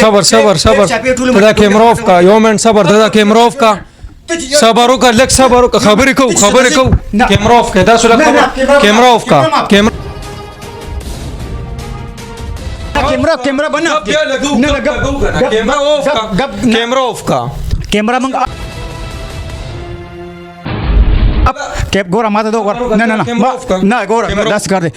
صبر صبر صبر دا کیمرا اوف کا یو منټ صبر دا کیمرا اوف کا صبر وکړه لږ صبر وکړه خبرې کو کیمرا اوف کا دا سره کیمرا اوف کا کیمرا بنا کیمرا اوف کا کیمرا منګ کیپ ګوره ماته دو ګوره نه ګوره داس کار دی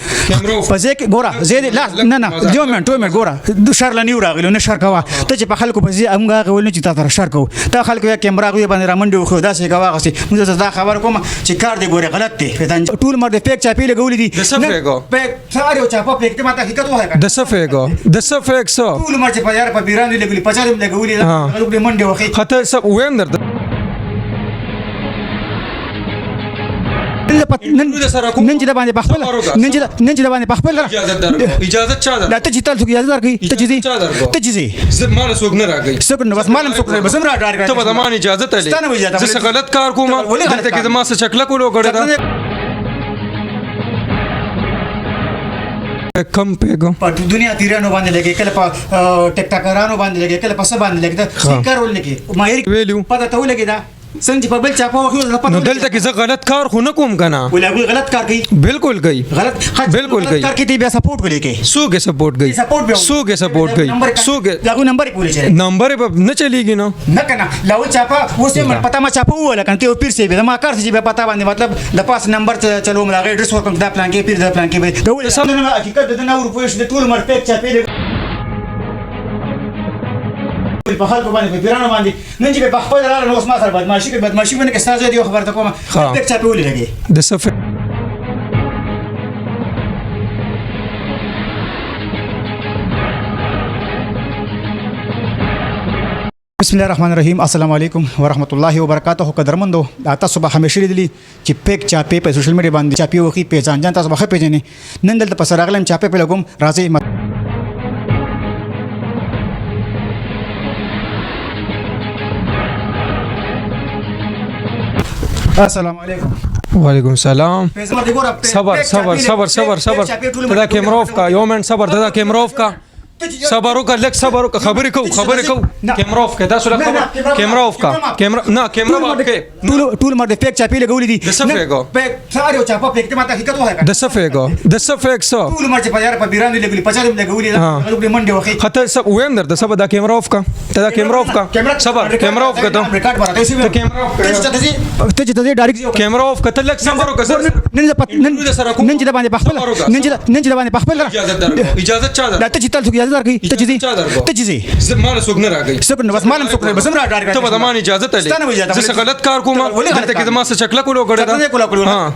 پځې کې ګوره زید لا نه یو منټ ګوره د شر لنیو راغلو نه شر کوا ته چې په خلکو پځې امغه غول نه چې تا تر شر کو ته خلکو کیمرا غوي باندې رامنډو خو داسې کوا غسي موږ دا خبر کوم چې کار دی ګوره غلط دی ټول مر د فیک چاپی لګولې دي د صفېګو فیک ساريو چاپا فیک ته ماته حقیقت وایي د صفېګو سو ټول مر چې په یار په بیران لګولې پچارم لګولې غلو منډه وخی خطر سب وین درته نن چې د باندې بخپل اجازه چا ده ته چې تاسو اجازه درکې ته چې مال سوګ نه راګي څوک نو بس مالم څوک بس هم راډار ته به زمانه اجازه ته لې زه غلط کار کوم دلته کې زما څه شکل کولو غړې دا کم پیګو په دنیا تیرانو باندې لګي کله په ټیک ټاکرانو باندې لګي کله په څه باندې لګي دا کارول نه کې ماهر ویلو پته ته ولګي دا څنګه په بل چا په وخت نو دلته کې زه غلط کار خو نه کوم کنه ولې غلط کار کوي بالکل کوي غلط بالکل کوي کار کوي بیا سپورټ کوي کې سوګه سپورټ کوي سوګه دغه نمبر پولیس نمبر به نه چلیږي نو نه کنه لاول چاپا اوسه من پتا ما چاپا ولا کنه ته پیر سی به ما کار سی به پتا باندې مطلب د پاس نمبر چلو ملا ایڈریس ورکم دا پلان کې پیر دا پلان کې به ډول سم نه حقیقت د نور پولیس د ټول مر پک چاپې په خلکو باندې په پیرانو باندې نن چې په خپل لار نو اوس ما سره بدمعشي باندې کې ساز دی خبر ته کوم پک چاپې ولې لګي د صفه بسم الله الرحمن الرحیم السلام علیکم ورحمۃ اللہ وبرکاتہ قدرمندو تاسو به همیشه لیدلی چې پک چاپې په سوشل میډیا باندې چاپې وخی پیژان جان تاسو به پیژنې نن دلته په سراغلم چاپې په لګوم راځي السلام علیکم وعلیکم السلام صبر دا کیمرا اوف کا یو منټ صبر دا کیمرا اوف کا صبر وکړه لږ صبر وکړه خبرې کو کیمرا اوف کا دا سره کیمرا اوف کا کیمرا باندې ټول مر د فیک چاپی لګولې دي د صفېګو فیک ساريو چاپا فیک ته ماته حقیقت وایي د صفېګو سو ټول مر چې په یار په بیران لګولې پچارم لګولې غلو منډه وخی خطر سب وین درته سب دا کیمرا اوف کا ته دا کیمرا اوف کا صبر کیمرا اوف کا ته ریکارډ ورته سی کیمرا اوف ته چې ته ډایرکټ کیمرا اوف کا ته لږ صبر وکړه نن چې باندې بخپل اجازه چا ده ته چې تاسو اجازه درکې ته چې مال سوګ نه راګي څوک نو بس مالم څوک بس هم راډار ته به زمانه اجازه ته لې زه غلط کار کوم دلته کې زما څه شکل کولو غړې دا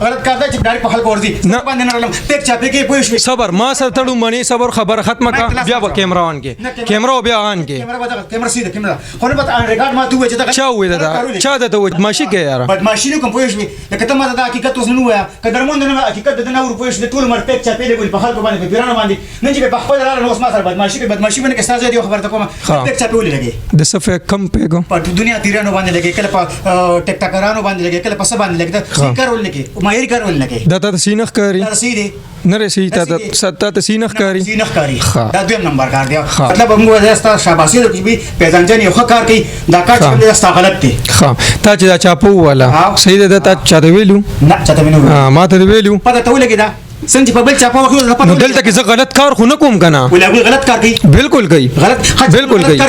غلط کار دی چې ډایرکټ په خلکو ورځي باندې نه لم پک چاپې کې پوښ صبر ما سره تړو منی صبر خبر ختمه کا بیا به کیمرا آن کې کیمرا بیا آن کې کیمرا سیده کیمرا خو نه پته ریکارډ ما ته وځه دا چا وې دا چا ته وځ ماشي کې یار بدمعشي نه کوم پوښ لکه ته ما دا حقیقت اوس نه وایا قدرمند نه حقیقت د نور پوښ د ټول مر پک چاپې لګول په خلکو باندې په پیرانو باندې نن چې په خپل لار نو اوس ما سره بدمعشي باندې کې ساز دی خبر ته کوم پک چاپې ولې لګي د صفه کم پیګو په دنیا تیرانو باندې لګي کله په ټیک ټاکرانو باندې لګي کله په څه باندې لګي دا کارول نه کې ماهر کارول نه کې دا ته سینخ کاری دا سیده نه رسی ته سینخ کاری دا دویم نمبر کار دی مطلب موږ زستا شاباسي د کې پیژان جن یو کار کوي دا کار چې زستا غلط دی ها تا چې دا چاپو والا صحیح ده تا چا ویلو نه چا ویلو ما ته ویلو پته ته ولګی دا څنګه په بل چا په وخت نو دلته کې زه غلط کار خو نه کوم کنه ولې غلط کار کوي بالکل کوي غلط کار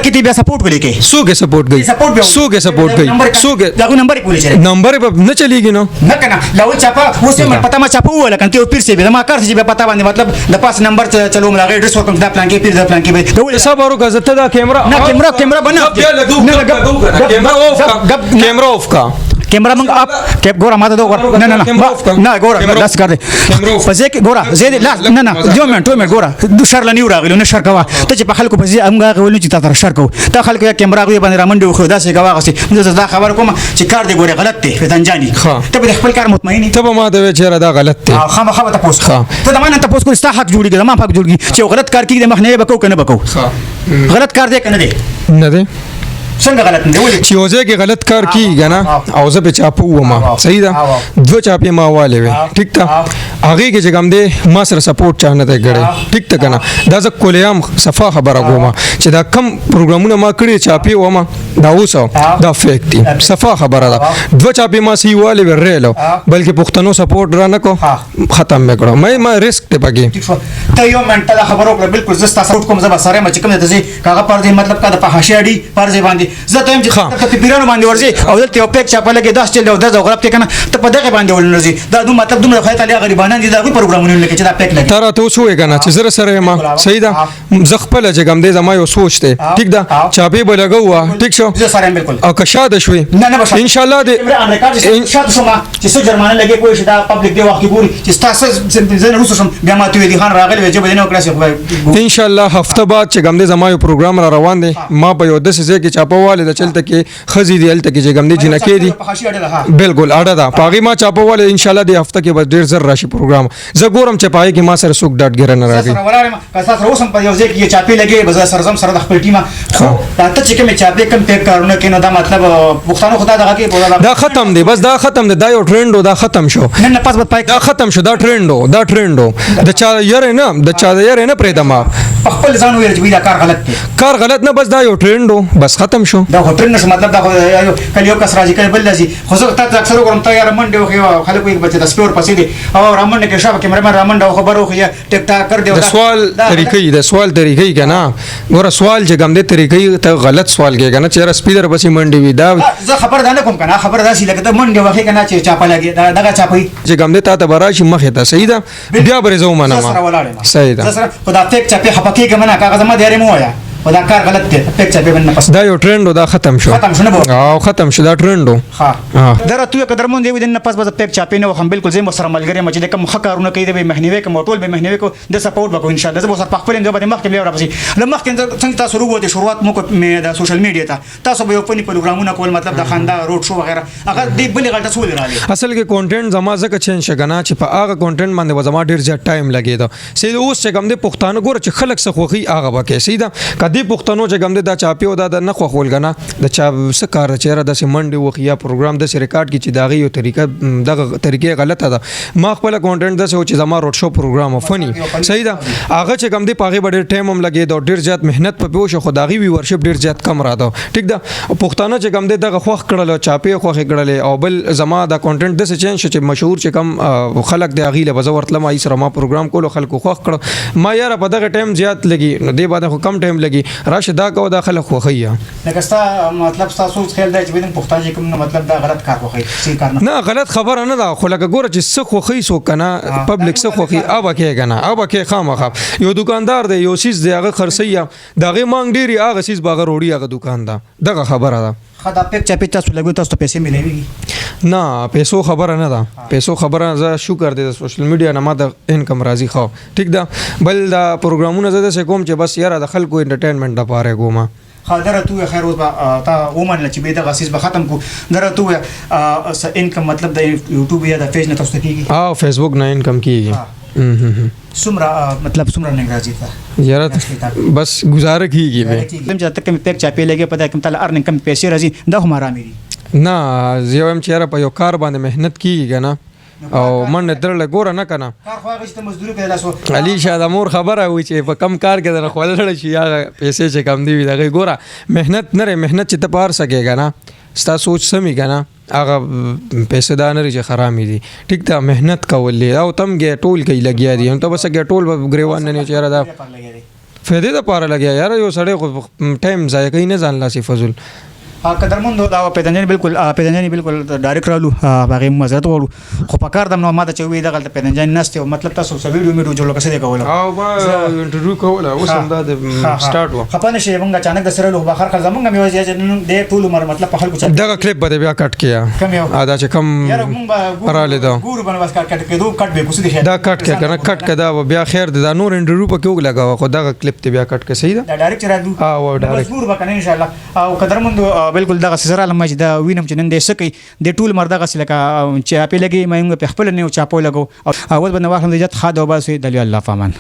کوي بیا سپورټ کوي کې سوګه سپورټ کوي سوګه دغه نمبر پولیس نمبر به نه چلیږي نو نه کنه لاول چاپا اوسه من پتا ما چاپا ولا کنه ته پیر سی به ما کار سی به پتا باندې مطلب د پاس نمبر چلو ملا ایڈریس ورکم دا پلان کې پیر دا پلان کې به ډول صبر وکړه زته دا کیمرا بنا کیمرا اوف کا کیمرا منګ اپ کیپ ګوره ماته دو نه ګوره داس کار دی پځې کې ګوره زید لا نه یو منټ ګوره د شر لنیو راغلو نه شر کوا ته چې په خلکو پځې امغه غول چې تا تر شر کو ته خلکو کیمرا غوي باندې رامنډو خو داسې کوا غسي موږ دا خبر کوم چې کار دی ګوره غلط دی فتن جاني ته به خپل کار مطمئن ته به ما ته چیرې دا غلط دی خامخا ته پوس ته دا مانه ته پوس کو ستا حق جوړیږي ما حق جوړیږي چې غلط کار کیږي مخ نه بکو کنه بکو غلط کار دی کنه دی نه دی څنګه غلط نه ولې چې یو ځای کې غلط کار کیږي نه او زه په چاپو وما صحیح ده دوه چاپې ما والې وې ټیک ته هغه کې چې کوم دی ما سره سپورټ چانه دی کړی ټیک ته کنه دا زه کولیم صفه خبره کوم چې دا کم پروګرامونه ما کړی چاپې وما دا اوس دا فیک دی صفه خبره ده دوه چاپې ما سی والې ورېلو بلکې پښتنو سپورټ را نه کو ختم وکړو ما ریسک ته پګې ته یو منټه دا خبرو کړ بالکل زستا سپورټ کوم زبر سره مچ کوم ته کاغه پر دې مطلب کا د پهاشاډي پر دې باندې زه ته چې ته پیرانو باندې ورځي او دلته یو پیک چاپه لګي 10 چل او 10 غلط کنه ته په دغه باندې ولنځي دا نو مطلب دومره خیت علی غریبانان دي دا پروګرامونه لکه چې دا پیک لګي تر ته وسوې کنه چې زره سره ما صحیح ده زه خپل چې کوم دې زما یو سوچ ته ټیک ده چاپې به لګو ټیک شو زه سره بالکل او که شاده شوي ان شاء الله دې شاده شوما چې څه جرمانه لګي کوی شي دا پبلک دی وخت ګوري چې تاسو زنه روسو شم بیا ما ته دي خان راغلی چې بدنه کړی ان شاء الله هفته بعد چې کوم دې زما یو پروګرام را روان دی ما په یو 10 ځای کې چاپواله د چلته کې خزي دی الته کې چې کوم دې جنکې دي بالکل اړه ده پاغي ما چاپواله ان شاء الله د هفته کې به ډیر زر راشي پروګرام زه ګورم چې پای کې ما سره سوق ډاټ ګره نه راغی سره ولارم کاسه سره اوسم په یو ځای کې چاپې لګي بز سرزم سره د خپل ټیمه دا ته چې کوم چاپې کم پیک کارونه کینو دا مطلب پښتنو خدای دغه کې دا ختم دی بس دا ختم دی دا یو ټرند دا ختم شو نن پس به پای دا ختم شو دا ټرند د چا یاره نه د چا یاره نه پرې دما خپل ځان ویل چې دا کار غلط دی کار غلط نه بس دا یو ټرند بس ختم شو دا ټرند نشه مطلب دا کله یو کس راځي کله بل راځي خو زه تاسو اکثر کوم ته یار منډه خو خلکو یې بچ د سپور پسې دي او رامنډه کې شابه کیمرامن رامنډه خبرو خو یې ټیک ټاک کړ دی د سوال طریقې کنه ګوره سوال چې کوم دې طریقې ته غلط سوال کې کنه چې سپیډر پسې منډه وي دا زه خبر ده نه کوم کنه خبر ده چې لکه منډه واخې کنه چې چاپه لګي دغه چاپې چې کوم دې ته براشي مخه ته صحیح ده بیا برې زو منه صحیح ده سره خدا ټیک چاپې حقیقت منه کاغذ ما دیارې مو یا دا کار غلط دی پیک چاپې باندې پس دا یو ټرند دا ختم شو او ختم شو دا ټرند ها درته تو قدرمن دی ودن پس بس پیک چاپې نه هم بالکل زم سره ملګری مچ د کوم خکارونه کوي د مهنوي کوم ټول به مهنوي کو د سپورټ وکړو ان شاء الله زه به سره خپل اند باندې مخکې لیو راځي لمخ کې څنګه تاسو وروته شروعات مو کو د سوشل میډیا ته تاسو به په پروګرامونه کول مطلب د خندا روډ شو وغیرہ هغه دی بل غلطه سول راځي اصل کې کانټینټ زما زکه چینج شګنا چې په هغه کانټینټ باندې زما ډیر زیات ټایم لګیدو سید اوس چې کوم د پښتانه ګور چې خلک سخوخي هغه وکي سیدا کدي پښتنو چې کوم دا چاپیو دا نه خو خول غنا د چا سکار چیرې د سیمنډي وخیا پروګرام د ریکارډ کی چې داغه یو طریقه دغه طریقې غلطه ده ما خپل کانټینټ د چې زما روډ شو پروګرام فنی صحیح ده هغه چې کوم دی پاغه ډیر ټایم هم لګي دا ډیر زیات مهنت په پوښ خو داغي ویورشپ ډیر زیات کم را ده ټیک ده پښتانه چې کوم دی دغه خوخ کړل چاپی خوخ کړل او بل زما د کانټینټ د چینج چې مشهور چې کم خلک د اغیله بزورت لمه ای سره ما پروګرام کولو خلکو خوخ کړ ما یاره په دغه ټایم زیات لګي نو دی باندې خو کم ټایم لګي راشه دا کو دا خلک خوخیا لکه ستا مطلب تاسو خیال دی چې بدن پښتانه کوم مطلب دا غلط کار خوخی سی کار نه غلط خبره نه ده خو لکه ګوره چې څه خوخی سو کنه پبلک څه خوخی اوبه کې کنه اوبه کې خامخ یو دکاندار دی یو سیس دی هغه خرڅیا دغه مانګ ډیری هغه سیس باغ روړی هغه دکان دا دغه خبره ده خدا پیک چاپی تاسو لګو تاسو پیسې ملوي نه پیسو خبره نه ده پیسو خبره زه شکر دې د سوشل میډیا نه ما د انکم راځي خو ټیک ده بل دا پروګرامونه زده کوم چې بس یاره د خلکو انټرټینمنت لپاره کومه خاطر تو خیر اوس تا ومن چې به د غسیس به ختم کو درته تو انکم مطلب د یوټیوب یا د پیج نه تاسو کیږي او فیسبوک نه انکم کیږي سمره مطلب سمره نه راځي تا یاره بس گزاره کیږي به تم چې تک پیک چاپی لګي پته کوم تعالی ارننګ کم پیسې راځي دا هم آرامي نه زه هم چې په یو کار باندې مهنت کیږي نه او من درل ګوره نه کنه کار خو هغه چې مزدوري پیدا شو علي شاه د مور خبره وي چې په کم کار کې د خپل شي هغه پیسې چې کم دی دغه ګوره مهنت نه مهنت چې ته پار سکیږي نه ستا سوچ سمي کنه هغه پیسې دا نه چې خرامي دي ټیک ته مهنت کول او تم کې ټول کې لګیا دي ته بس کې ټول غریوان نه چیرې دا فائدې د پاره لګیا یار یو سړی ټایم ضایع کوي نه ځان لاسي فضل قدرمن دا پیدنجانی بالکل ډایرکټ رالو هغه مزرت وړو خو په کار دم نو ماته چې وی دغه پیدنجانی نسته او مطلب تاسو سو ویډیو میډیو جوړ کسه دی کول او ما انټرویو کول او سم دا سٹارټ و خپانه شی موږ اچانک د سره له بخار خل زمونږ مې وځي چې د ټول عمر مطلب په خلکو چې دغه کلیپ به بیا کټ کیا کم یو ادا چې کم را لیدو ګور باندې واس کټ کېدو کټ به کوسه دی دا کټ کې کنه کټ کدا بیا خیر دا نور انټرویو په کې لګاو خو دغه کلیپ ته بیا کټ کې صحیح دا ډایرکټ رالو او ډایرکټ ګور وکنه ان شاء الله او قدرمن بالکل دغه سره مې دا وینم چې نن دې سکی د ټول مردغه سلکه چې اپی لګي مې په خپل نه چاپو لګو او اول باندې واخلم د جت خاده وباسي د الله فامان